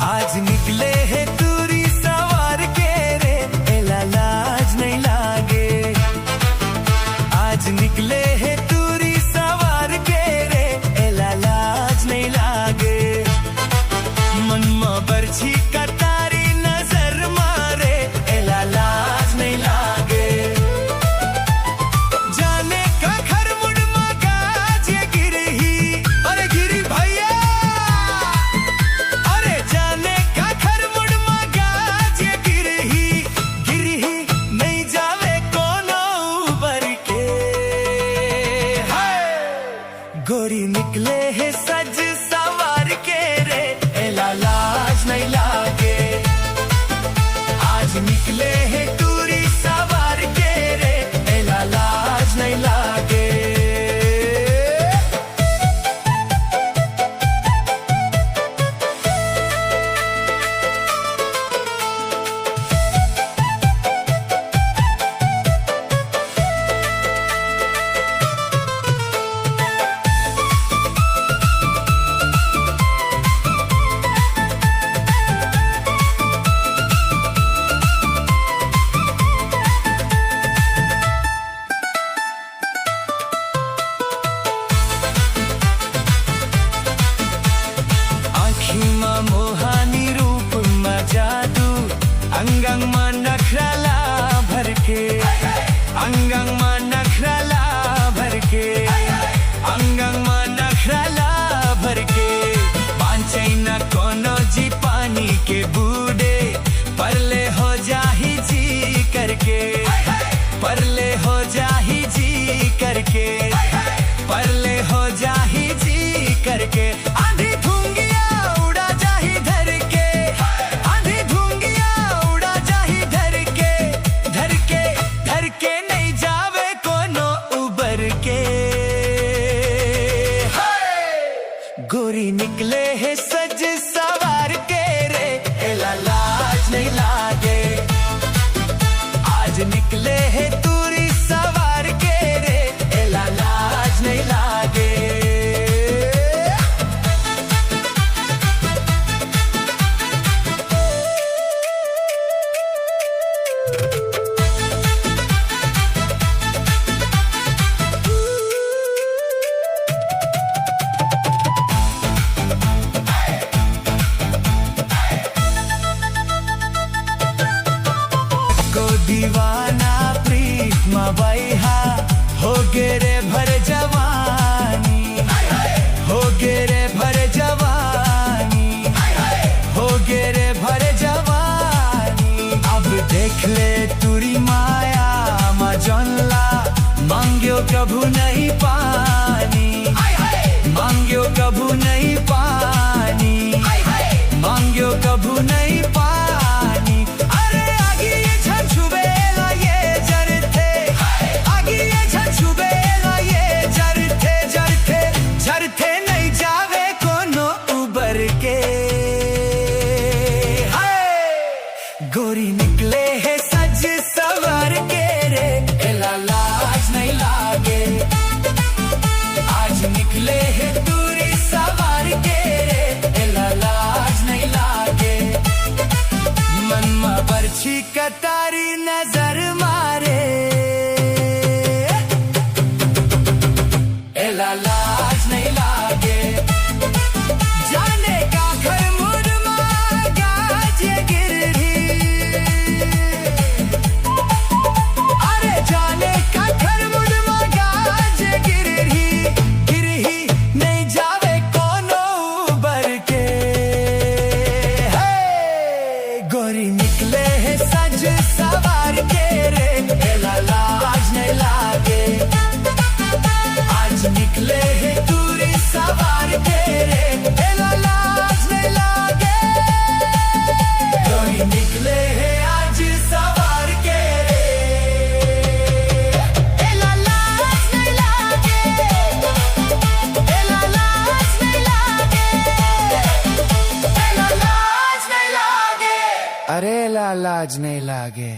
आज निकले है दूरी सवार के रे, एला लाज नहीं लागे। आज निकले है दूरी सवार के रे, एला लाज नहीं लागे। मन में बरछी कटारी नजर मारे, एला लाज नहीं लागे। जाने का घर मुड़ मगाज ये गिरही, अरे गिरी भैया। अरे जाने का घर मुड़ मगाज ये गिरही, गिरही नहीं जावे कोनो उबर के। गोरी निकले है सज सवार के रे, एला लाज नहीं लागे। आज निकले है दूरी सवार के रे, एला लाज नहीं लागे। आँखीमा मोहानी रूपमा जादू, अंगाङमा नखराला भर्के। अंगाङमा नखराला भर्के, अंगाङमा नखराला भर्के। बाँचैन कोनो जी पानी के बूढ़े, परले हो जाही जी करके। परले हो जाही जी करके, परले हो जाही जी करके। आंधी धुंगिया उड़ा जाही धर के, आंधी धुंगिया उड़ा जाही धर के। धर के धर के नहीं जावे कोनो उबर के। गोरी निकले है सज सवार के रे, एला लाज नहीं लागे। आज निकले है दूरी सवार के रे, एला लाज नहीं लागे। को दीवाना प्रीत में बैहा, हो गे रे भर जवानी। हो गे रे भर जवानी, हो गे रे भर जवानी। अब देख ले तुरी माया मा जनला, मांग्यो कभू नहीं पानी। मांग्यो कभू नहीं पानी, मांग्यो कभू नहीं पानी। अरे आगे ये झंझुबेला ये जरथे, आगे ये झंझुबेला ये जरथे। जरथे जरथे नहीं जावे कोनो उबर के। गोरी निकले है सज सवार के रे, एला लाज नहीं लागे। आज निकले है दूरी सवार के रे, एला लाज नहीं लागे। मन में बरछी कटारी नजर मारे, एला लाज नहीं लागे। जाने का घर मुड़ मगाज ये गिरही, अरे जाने का घर मुड़ मगाज ये गिरही। गिरही नहीं जावे कोनो उबर के। गोरी निकले है सज सवार के रे, एला लाज नहीं लागे। आज निकले है दूरी सवार के रे, एला लाज नहीं लागे। गोरी निकले है आज सवार के रे, एला लाज नहीं लागे। एला लाज नहीं लागे, एला लाज नहीं लागे। अरे एला लाज नहीं लागे।